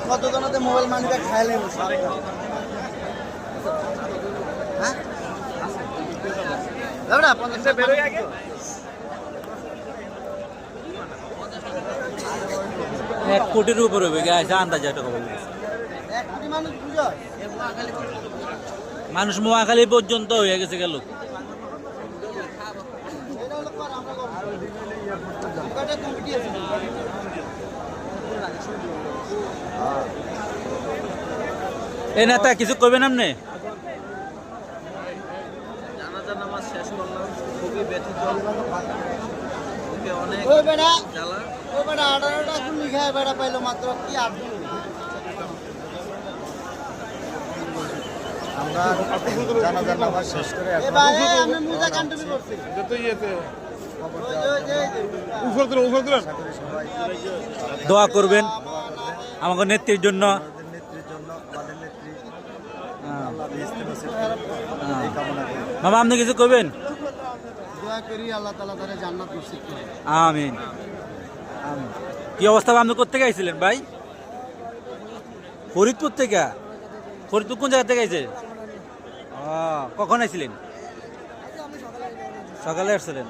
কত জনতে মোবাইল মানিটা খাইলে হ্যাঁ 1 কোটির উপর হবে গাইস আন্দাজে একটা খবর 1 কোটি মানুষ বুঝায় মানুষ মহাখালী পর্যন্ত হয়ে গেছে গেল এই নেতা কিছু করবেন আপনি জানাজার নামাজ শেষ করলাম খুবই ব্যথিত ওকে অনেক ওই বেটা জ্বালা ওই বেটা 18টা কোন লিখায় বেটা পাইলো মাত্র কি 8 দিন আমরা জানাজার নামাজ শেষ করে এ ভাই আমি মুজা কান্ট্রি করছি দোয়া করবেন আমাকে নেত্রীর জন্য নেত্রীর জন্য আমাদের নেত্রী আল্লাহ বেহেশতে নসিব করেন এই কামনা করি। মামা আপনি কিছু করবেন দোয়া করি আল্লাহ তাআলা তারে জান্নাত নসিব করে আমিন আমিন কি অবস্থা আপনি কোথা থেকে আইছিলেন ভাই ফরিদপুর থেকে ফরিদপুর কোন জায়গা থেকে আইছে কখন আইছিলেন সকালে আসছিলেন